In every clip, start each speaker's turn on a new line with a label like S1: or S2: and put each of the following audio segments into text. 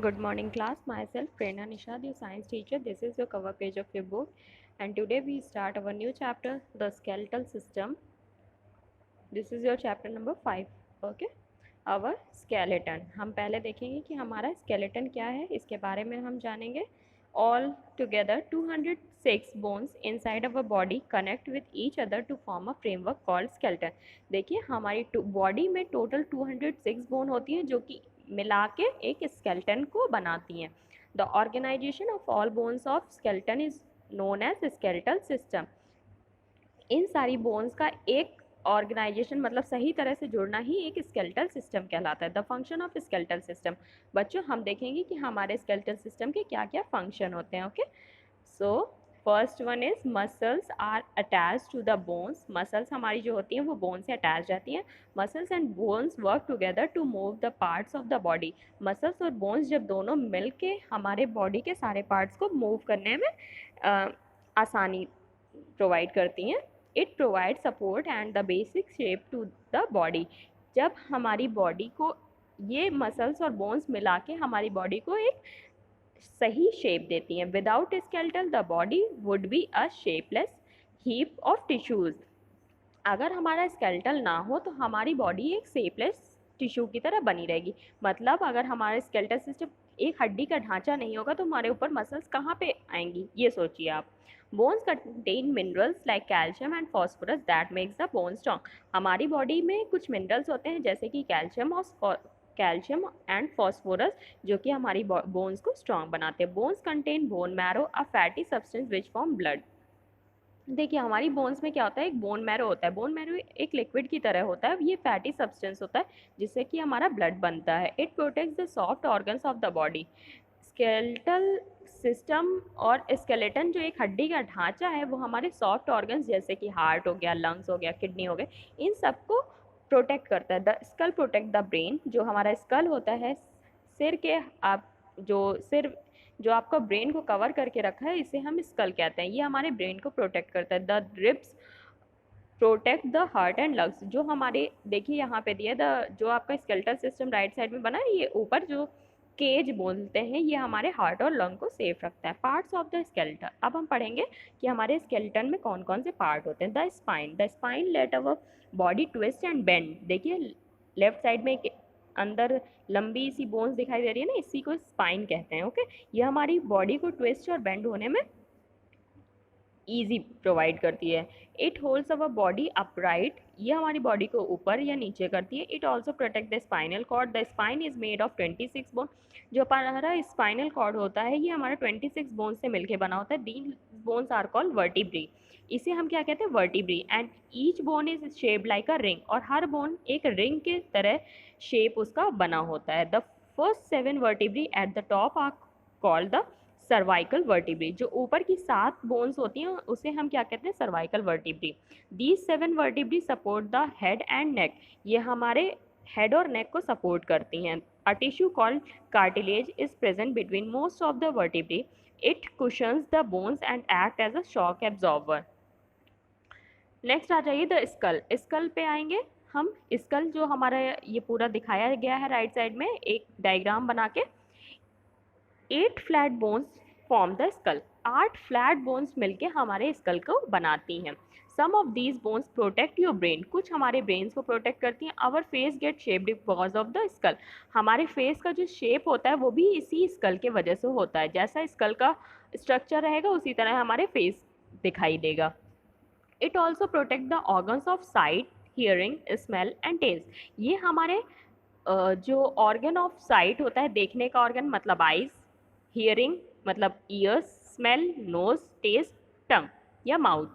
S1: Good morning class, myself Prerna Nishad, your science teacher. This is your cover page of your book and today we start our new chapter, the skeletal system. This is your chapter number 5. Okay, our skeleton. हम पहले देखेंगे कि हमारा skeleton क्या है, इसके बारे में हम जानेंगे. All together 206 bones inside of a body connect with each other to form a framework called skeleton. देखिए हमारी बॉडी में टोटल 206 बोन होती हैं जो कि मिला के एक स्केलेटन को बनाती हैं. The organisation of all bones of skeleton is known as skeletal system. इन सारी बोन्स का एक ऑर्गेनाइजेशन मतलब सही तरह से जुड़ना ही एक स्केलेटल सिस्टम कहलाता है. The function of skeletal system. बच्चों हम देखेंगे कि हमारे स्केलेटल सिस्टम के क्या क्या फंक्शन होते हैं. Okay, so first one is muscles are attach to the bones. Muscles हमारी जो होती हैं वो बोन से अटैच रहती हैं. Muscles and bones work together to move the parts of the body. Muscles और बोन्स जब दोनों मिल के हमारे बॉडी के सारे पार्ट्स को मूव करने में आसानी प्रोवाइड करती हैं. It provide support and the basic shape to the body. जब हमारी बॉडी को ये मसल्स और बोन्स मिला के हमारी बॉडी को एक सही शेप देती हैं. Without skeletal the body would be a shapeless heap of tissues. अगर हमारा स्केलेटल ना हो तो हमारी बॉडी एक शेपलेस टिश्यू की तरह बनी रहेगी. मतलब अगर हमारा स्केलेटल सिस्टम एक हड्डी का ढांचा नहीं होगा तो हमारे ऊपर मसल्स कहाँ पे आएंगी, ये सोचिए आप. Bones contain minerals like calcium and phosphorus that makes the bone strong. हमारी बॉडी में कुछ मिनरल्स होते हैं जैसे कि कैल्शियम एंड फॉस्फोरस जो कि हमारी बोन्स को स्ट्रॉन्ग बनाते हैं. Bones contain bone marrow a fatty substance which form blood. देखिए हमारी बोन्स में क्या होता है, एक बोन मैरो होता है. बोन मैरो एक लिक्विड की तरह होता है. ये फैटी सब्सटेंस होता है जिससे कि हमारा ब्लड बनता है. It protects the soft organs of the body. Skeletal system और स्केलेटन जो एक हड्डी का ढांचा है वो हमारे सॉफ्ट ऑर्गन्स जैसे कि हार्ट हो गया, लंग्स हो गया, किडनी हो गए, इन सबको प्रोटेक्ट करता है. The skull protect the brain. जो हमारा स्कल होता है, सिर के आप जो आपका ब्रेन को कवर करके रखा है इसे हम स्कल कहते हैं. ये हमारे ब्रेन को प्रोटेक्ट करता है. The ribs protect the heart and lungs. जो हमारे देखिए यहाँ पे दिया द जो आपका स्केलेटल सिस्टम राइट साइड में बना है, ये ऊपर जो केज बोलते हैं ये हमारे हार्ट और लंग को सेफ रखता है. Parts of the skeleton. अब हम पढ़ेंगे कि हमारे स्केलेटन में कौन कौन से पार्ट होते हैं. The spine. The spine let our body twist and bend. देखिए लेफ्ट साइड में एक अंदर लंबी सी बोन्स दिखाई दे रही है ना, इसी को स्पाइन कहते हैं. ओके, ये हमारी बॉडी को ट्विस्ट और बेंड होने में ईजी प्रोवाइड करती है. It holds our body upright. ये हमारी बॉडी को ऊपर या नीचे करती है. It also protect the spinal cord. The spine is made of 26 bone. जो हमारा स्पाइनल कॉर्ड होता है ये हमारा 26 बोन से मिलकर बना होता है. These bones are called vertebrae. इसे हम क्या कहते हैं, vertebrae. And each bone is shape like a ring. और हर बोन एक रिंग के तरह शेप उसका बना होता है. The first 7 vertebrae at the top are called the cervical vertebrae. जो ऊपर की 7 बोन्स होती हैं उसे हम क्या कहते हैं, cervical vertebrae. These 7 vertebrae support the head and neck. ये हमारे हेड और नेक को सपोर्ट करती हैं. A tissue called cartilage is present between most of the vertebrae. It cushions the bones and act as a shock absorber. Next आ जाइए the school. School पे आएंगे हम. स्कल जो हमारा ये पूरा दिखाया गया है राइट साइड में एक डायग्राम बना के. 8 flat bones form the skull. 8 flat bones मिलके हमारे स्कल को बनाती हैं. Some of these bones protect your brain. कुछ हमारे ब्रेन्स को प्रोटेक्ट करती हैं. Our face get shaped because of the skull. हमारे फेस का जो शेप होता है वो भी इसी स्कल के वजह से होता है. जैसा स्कल का स्ट्रक्चर रहेगा उसी तरह हमारे फेस दिखाई देगा. It also protect the organs of sight, hearing, smell and taste. ये हमारे जो ऑर्गन ऑफ साइट होता है, देखने का ऑर्गन मतलब आइज, हियरिंग मतलब ईयर्स, स्मेल नोज, टेस्ट टंग या माउथ,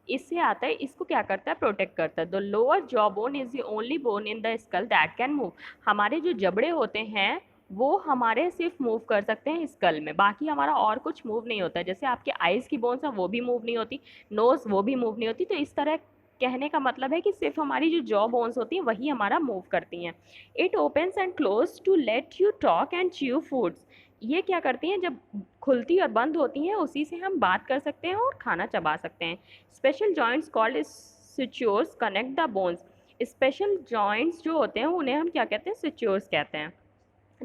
S1: इससे आता है. इसको क्या करता है, प्रोटेक्ट करता है. The lower jaw bone is the only bone in the skull that can move. हमारे जो जबड़े होते हैं वो हमारे सिर्फ मूव कर सकते हैं स्कल में, बाकी हमारा और कुछ मूव नहीं होता. जैसे आपके आइज़ की बोन्स हैं वो भी मूव नहीं होती, नोज़ वो भी मूव नहीं होती. तो इस तरह कहने का मतलब है कि सिर्फ हमारी जो जॉ बोन्स होती हैं वही हमारा मूव करती हैं. It opens and close to let you talk and chew foods. ये क्या करती हैं, जब खुलती और बंद होती हैं उसी से हम बात कर सकते हैं और खाना चबा सकते हैं. Special joints called sutures connect the bones. Special joints जो होते हैं उन्हें हम क्या कहते हैं, स्यूचर्स कहते हैं.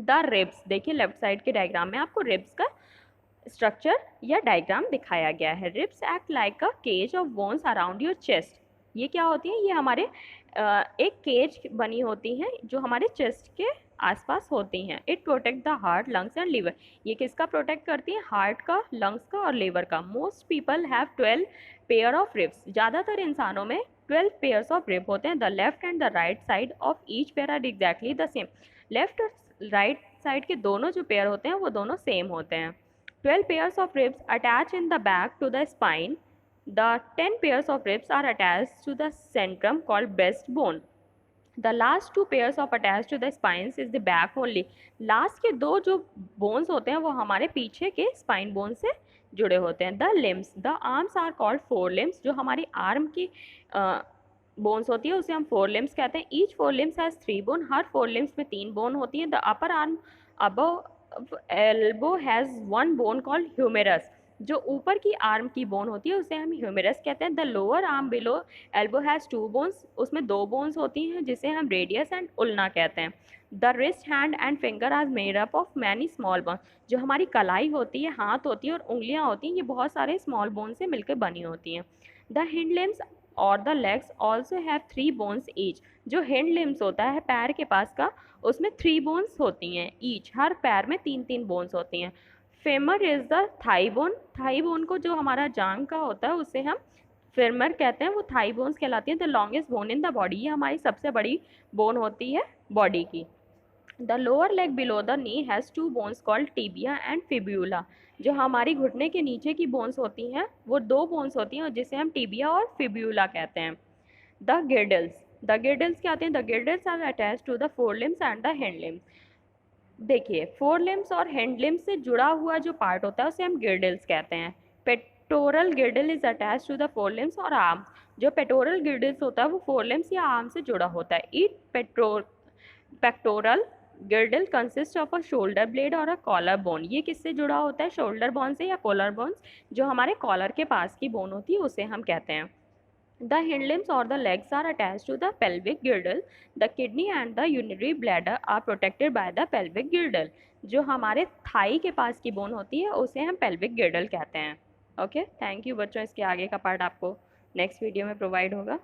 S1: द रिब्स, देखिए लेफ्ट साइड के डायग्राम में आपको रिब्स का स्ट्रक्चर या डायग्राम दिखाया गया है। Ribs act like a cage of bones around your chest. ये क्या होती है, ये हमारे एक केज बनी होती हैं जो हमारे चेस्ट के आसपास होती हैं। It protect the heart, lungs and liver. ये किसका प्रोटेक्ट करती है, हार्ट का, लंग्स का और लिवर का। Most people have 12 pair of ribs. ज़्यादातर इंसानों में 12 पेयर्स ऑफ रिब होते हैं। The left and the right side of each pair are exactly the same. Left और राइट साइड के दोनों जो पेयर होते हैं वो दोनों सेम होते हैं। 12 pairs of ribs attach in the back to the spine. The 10 pairs of ribs are attached to the centrum called breastbone. The last two pairs of attached to the spines is the back only. Last के दो जो bones होते हैं वो हमारे पीछे के spine bone से जुड़े होते हैं। The limbs, the arms are called forelimbs. जो हमारी arm की bones होती है उसे हम forelimbs कहते हैं। Each forelimbs has 3 bone. Her forelimbs में 3 bone होती है। The upper arm above elbow has 1 bone called humerus. जो ऊपर की आर्म की बोन होती है उसे हम ह्यूमेरस कहते हैं। The lower arm below elbow has 2 bones, उसमें 2 बोन्स होती हैं जिसे हम रेडियस एंड उल्ना कहते हैं। The wrist, hand and finger are made up of many small bones. जो हमारी कलाई होती है, हाथ होती है और उंगलियां होती हैं, ये बहुत सारे स्मॉल बोन से मिलकर बनी होती हैं। द हिंड लिम्स और the legs also have 3 bones each. जो हिंड लिम्स होता है पैर के पास का, उसमें 3 बोन्स होती हैं ईच। हर पैर में 3-3 बोन्स होती हैं। Femur is the thigh bone. Thigh bone को जो हमारा जांग का होता है उसे हम फेमर कहते हैं, वो थाई बोन्स कहलाती हैं। The longest bone in the body, ये हमारी सबसे बड़ी बोन होती है बॉडी की। The lower leg below the knee has 2 bones called tibia and fibula. जो हमारी घुटने के नीचे की बोन्स होती हैं वो 2 बोन्स होती हैं जिसे हम टिबिया और फिब्यूला कहते हैं। द गिर्डल्स, द गिर्डल्स क्या आते हैं, the girdles are attach to the fore limbs and the hand limbs. देखिए फोर लिम्स और हैंड लिम्स से जुड़ा हुआ जो पार्ट होता है उसे हम गिर्डल्स कहते हैं। Pectoral girdle is attach to the fore limbs और आर्म्स। जो पेक्टोरल गिर्डल्स होता है वो फोर लिम्स या आर्म से जुड़ा होता है। Each pectoral girdle consist of a shoulder blade और अ कॉलर बोन। ये किससे जुड़ा होता है, शोल्डर बोन से या कॉलर बोन। जो हमारे कॉलर के पास की बोन होती है उसे हम कहते हैं। The hind limbs or the legs are attached to the pelvic girdle. The kidney and the urinary bladder are protected by the pelvic girdle. जो हमारे थाई के पास की बोन होती है उसे हम pelvic girdle कहते हैं। ओके, थैंक यू बच्चों। इसके आगे का पार्ट आपको नेक्स्ट वीडियो में प्रोवाइड होगा।